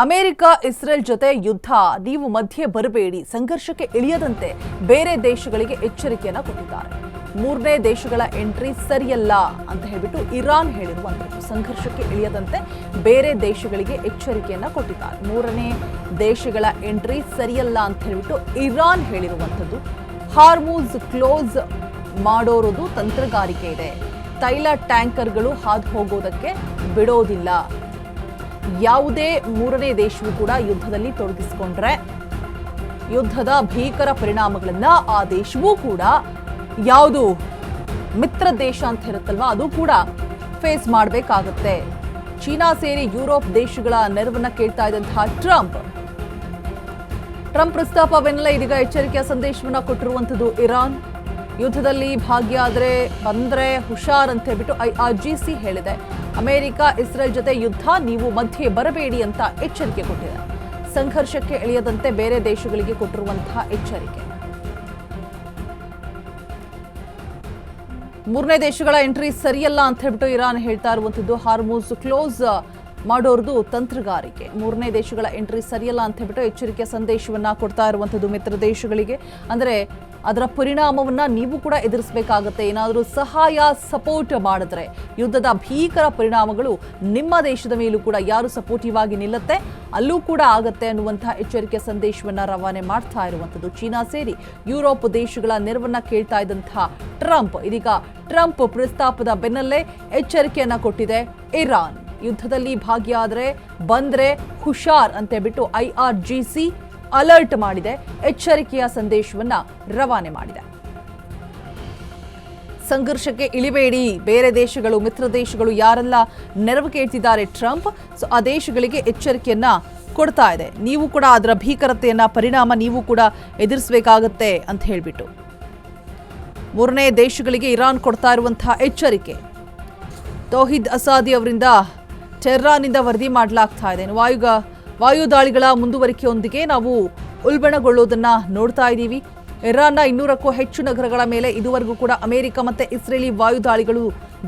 America Israel ಜೊತೆ ಯುದ್ಧ ನೀವು ಮಧ್ಯೆ ಬರಬೇಡಿ, ಸಂಘರ್ಷಕ್ಕೆ ಇಳಿಯದಂತೆ ಬೇರೆ ದೇಶಗಳಿಗೆ ಎಚ್ಚರಿಕೆಯನ್ನ ಕೊಟ್ಟಿದ್ದಾರೆ. ಮೂರನೇ ದೇಶಗಳ ಎಂಟ್ರಿ ಸರಿಯಲ್ಲ ಅಂತ ಹೇಳಿಬಿಟ್ಟು ಇರಾನ್ ಹೇಳಿರುವಂಥದ್ದು. ಸಂಘರ್ಷಕ್ಕೆ ಇಳಿಯದಂತೆ ಬೇರೆ ದೇಶಗಳಿಗೆ ಎಚ್ಚರಿಕೆಯನ್ನ ಕೊಟ್ಟಿದ್ದಾರೆ. ಮೂರನೇ ದೇಶಗಳ ಎಂಟ್ರಿ ಸರಿಯಲ್ಲ ಅಂತ ಹೇಳಿಬಿಟ್ಟು ಇರಾನ್ ಹೇಳಿರುವಂಥದ್ದು. ಹಾರ್ಮುಜ್ ಕ್ಲೋಸ್ ಮಾಡೋದು ತಂತ್ರಗಾರಿಕೆ ಇದೆ. ತೈಲ ಟ್ಯಾಂಕರ್ಗಳು ಹಾದು ಹೋಗೋದಕ್ಕೆ ಬಿಡೋದಿಲ್ಲ. ಯಾವುದೇ ಮೂರನೇ ದೇಶವೂ ಕೂಡ ಯುದ್ಧದಲ್ಲಿ ತೊಡಗಿಸಿಕೊಂಡ್ರೆ ಯುದ್ಧದ ಭೀಕರ ಪರಿಣಾಮಗಳನ್ನ ಆ ದೇಶವೂ ಕೂಡ ಯಾವುದು ಮಿತ್ರ ದೇಶ ಅಂತ ಇರುತ್ತಲ್ವಾ ಅದು ಕೂಡ ಫೇಸ್ ಮಾಡಬೇಕಾಗುತ್ತೆ. ಚೀನಾ ಸೇರಿ ಯುರೋಪ್ ದೇಶಗಳ ನೆರವನ್ನ ಕೇಳ್ತಾ ಇದ್ದಂತಹ ಟ್ರಂಪ್ ಪ್ರಸ್ತಾಪ ಬೆನ್ನಲ್ಲೇ ಇದೀಗ ಎಚ್ಚರಿಕೆಯ ಸಂದೇಶವನ್ನ ಕೊಟ್ಟಿರುವಂಥದ್ದು. ಇರಾನ್ ಯುದ್ಧದಲ್ಲಿ ಭಾಗಿಯಾದ್ರೆ ಬಂದ್ರೆ ಹುಷಾರ್ ಅಂತ ಹೇಳ್ಬಿಟ್ಟು IRGC ಹೇಳಿದೆ. ಅಮೆರಿಕ ಇಸ್ರೇಲ್ ಜೊತೆ ಯುದ್ಧ ನೀವು ಮಧ್ಯೆ ಬರಬೇಡಿ ಅಂತ ಎಚ್ಚರಿಕೆ ಕೊಟ್ಟಿದೆ. ಸಂಘರ್ಷಕ್ಕೆ ಇಳಿಯದಂತೆ ಬೇರೆ ದೇಶಗಳಿಗೆ ಕೊಟ್ಟಿರುವಂತಹ ಎಚ್ಚರಿಕೆ. ಮೂರನೇ ದೇಶಗಳ ಎಂಟ್ರಿ ಸರಿಯಲ್ಲ ಅಂತ ಹೇಳ್ಬಿಟ್ಟು ಇರಾನ್ ಹೇಳ್ತಾ ಇರುವಂಥದ್ದು. ಹಾರ್ಮುಜ್ ಕ್ಲೋಸ್ ಮಾಡೋರ್ದು ತಂತ್ರಗಾರಿಕೆ. ಮೂರನೇ ದೇಶಗಳ ಎಂಟ್ರಿ ಸರಿಯಲ್ಲ ಅಂತ ಹೇಳ್ಬಿಟ್ಟು ಎಚ್ಚರಿಕೆ ಸಂದೇಶವನ್ನ ಕೊಡ್ತಾ ಇರುವಂಥದ್ದು ಮಿತ್ರ ದೇಶಗಳಿಗೆ. ಅಂದ್ರೆ ಅದರ ಪರಿಣಾಮವನ್ನ ನೀವು ಕೂಡ ಎದುರಿಸಬೇಕಾಗತ್ತೆ. ಏನಾದರೂ ಸಹಾಯ ಸಪೋರ್ಟ್ ಮಾಡಿದ್ರೆ ಯುದ್ಧದ ಭೀಕರ ಪರಿಣಾಮಗಳು ನಿಮ್ಮ ದೇಶದ ಮೇಲೂ ಕೂಡ ಯಾರು ಸಪೋರ್ಟಿವ್ ಆಗಿ ನಿಲ್ಲತ್ತೆ ಅಲ್ಲೂ ಕೂಡ ಆಗತ್ತೆ ಅನ್ನುವಂತಹ ಎಚ್ಚರಿಕೆ ಸಂದೇಶವನ್ನ ರವಾನೆ ಮಾಡ್ತಾ ಇರುವಂಥದ್ದು. ಚೀನಾ ಸೇರಿ ಯುರೋಪ್ ದೇಶಗಳ ನೆರವನ್ನ ಕೇಳ್ತಾ ಇದ್ದಂತಹ ಟ್ರಂಪ್ ಇದೀಗ ಟ್ರಂಪ್ ಪ್ರಸ್ತಾಪದ ಬೆನ್ನಲ್ಲೇ ಎಚ್ಚರಿಕೆಯನ್ನ ಕೊಟ್ಟಿದೆ ಇರಾನ್. ಯುದ್ಧದಲ್ಲಿ ಭಾಗಿಯಾದ್ರೆ ಬಂದ್ರೆ ಹುಷಾರ್ ಅಂತ ಹೇಳ್ಬಿಟ್ಟು IRGC ಅಲರ್ಟ್ ಮಾಡಿದೆ. ಎಚ್ಚರಿಕೆಯ ಸಂದೇಶವನ್ನ ರವಾನೆ ಮಾಡಿದೆ. ಸಂಘರ್ಷಕ್ಕೆ ಇಳಿಬೇಡಿ, ಬೇರೆ ದೇಶಗಳು ಮಿತ್ರ ದೇಶಗಳು ಯಾರೆಲ್ಲ ನೆರವು ಕೇಳ್ತಿದ್ದಾರೆ ಟ್ರಂಪ್, ಸೊ ಆ ದೇಶಗಳಿಗೆ ಎಚ್ಚರಿಕೆಯನ್ನ ಕೊಡ್ತಾ ಇದೆ. ನೀವು ಕೂಡ ಅದರ ಭೀಕರತೆಯನ್ನ ಪರಿಣಾಮ ನೀವು ಕೂಡ ಎದುರಿಸಬೇಕಾಗತ್ತೆ ಅಂತ ಹೇಳ್ಬಿಟ್ಟು ಮೂರನೇ ದೇಶಗಳಿಗೆ ಇರಾನ್ ಕೊಡ್ತಾ ಇರುವಂತಹ ಎಚ್ಚರಿಕೆ. ತೌಹಿದ್ ಅಸಾದಿ ಅವರಿಂದ ಟೆಹರಾನ್ನಿಂದ ವರದಿ ಮಾಡಲಾಗ್ತಾ ಇದೆ. ವಾಯು ದಾಳಿಗಳ ಮುಂದುವರಿಕೆಯೊಂದಿಗೆ ನಾವು ಉಲ್ಬಣಗೊಳ್ಳೋದನ್ನ ನೋಡ್ತಾ ಇದ್ದೀವಿ. ಇರಾನ್ನ 200ಕ್ಕೂ ಹೆಚ್ಚು ನಗರಗಳ ಮೇಲೆ ಇದುವರೆಗೂ ಕೂಡ ಅಮೆರಿಕ ಮತ್ತೆ ಇಸ್ರೇಲಿ ವಾಯು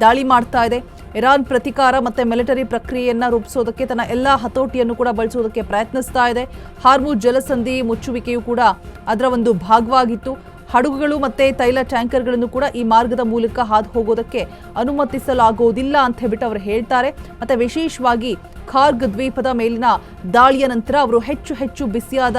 ದಾಳಿ ಮಾಡ್ತಾ ಇದೆ. ಇರಾನ್ ಪ್ರತಿಕಾರ ಮತ್ತೆ ಮಿಲಿಟರಿ ಪ್ರಕ್ರಿಯೆಯನ್ನ ರೂಪಿಸೋದಕ್ಕೆ ತನ್ನ ಎಲ್ಲ ಹತೋಟಿಯನ್ನು ಕೂಡ ಬಳಸೋದಕ್ಕೆ ಪ್ರಯತ್ನಿಸ್ತಾ ಇದೆ. ಹಾರ್ಮುಜ್ ಜಲಸಂಧಿ ಮುಚ್ಚುವಿಕೆಯೂ ಕೂಡ ಅದರ ಒಂದು ಭಾಗವಾಗಿತ್ತು. ಹಡಗುಗಳು ಮತ್ತೆ ತೈಲ ಟ್ಯಾಂಕರ್ಗಳನ್ನು ಕೂಡ ಈ ಮಾರ್ಗದ ಮೂಲಕ ಹಾದು ಹೋಗೋದಕ್ಕೆ ಅನುಮತಿಸಲಾಗುವುದಿಲ್ಲ ಅಂತ ಹೇಳ್ಬಿಟ್ಟು ಅವರು ಹೇಳ್ತಾರೆ. ಮತ್ತೆ ವಿಶೇಷವಾಗಿ ಖಾರ್ಗ್ ದ್ವೀಪದ ಮೇಲಿನ ದಾಳಿಯ ನಂತರ ಅವರು ಹೆಚ್ಚು ಬಿಸಿಯಾದ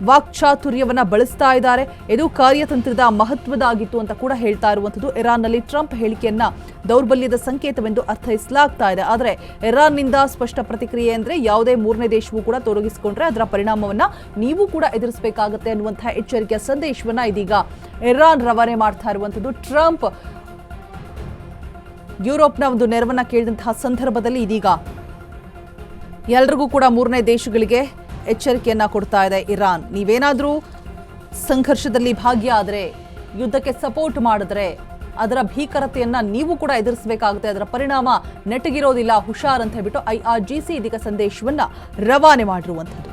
ವಾಕ್ಚಾತುರ್ಯವನ್ನ ಬಳಸ್ತಾ ಇದ್ದಾರೆ. ಇದು ಕಾರ್ಯತಂತ್ರದ ಮಹತ್ವದಾಗಿತ್ತು ಅಂತ ಕೂಡ ಹೇಳ್ತಾ ಇರುವಂಥದ್ದು. ಇರಾನ್ನಲ್ಲಿ ಟ್ರಂಪ್ ಹೇಳಿಕೆಯನ್ನ ದೌರ್ಬಲ್ಯದ ಸಂಕೇತವೆಂದು ಅರ್ಥೈಸಲಾಗ್ತಾ ಇದೆ. ಆದರೆ ಇರಾನ್ನಿಂದ ಸ್ಪಷ್ಟ ಪ್ರತಿಕ್ರಿಯೆ ಅಂದ್ರೆ ಯಾವುದೇ ಮೂರನೇ ದೇಶವೂ ಕೂಡ ತೊಡಗಿಸಿಕೊಂಡ್ರೆ ಅದರ ಪರಿಣಾಮವನ್ನ ನೀವು ಕೂಡ ಎದುರಿಸಬೇಕಾಗುತ್ತೆ ಅನ್ನುವಂತಹ ಎಚ್ಚರಿಕೆಯ ಸಂದೇಶವನ್ನ ಇದೀಗ ಇರಾನ್ ರವಾನೆ ಮಾಡ್ತಾ ಇರುವಂಥದ್ದು. ಟ್ರಂಪ್ ಯುರೋಪ್ನ ಒಂದು ನೆರವನ್ನ ಕೇಳಿದಂತಹ ಸಂದರ್ಭದಲ್ಲಿ ಇದೀಗ ಎಲ್ರಿಗೂ ಕೂಡ ಮೂರನೇ ದೇಶಗಳಿಗೆ ಎಚ್ಚರಿಕೆಯನ್ನ ಕೊಡ್ತಾ ಇದೆ ಇರಾನ್. ನೀವೇನಾದರೂ ಸಂಘರ್ಷದಲ್ಲಿ ಭಾಗಿಯಾದರೆ ಯುದ್ಧಕ್ಕೆ ಸಪೋರ್ಟ್ ಮಾಡಿದ್ರೆ ಅದರ ಭೀಕರತೆಯನ್ನ ನೀವು ಕೂಡ ಎದುರಿಸಬೇಕಾಗುತ್ತೆ. ಅದರ ಪರಿಣಾಮ ನೆಟ್ಟಗಿರೋದಿಲ್ಲ, ಹುಷಾರ್ ಅಂತ ಹೇಳ್ಬಿಟ್ಟು IRGC ಇದೀಗ ಸಂದೇಶವನ್ನ ರವಾನೆ ಮಾಡಿರುವಂಥದ್ದು.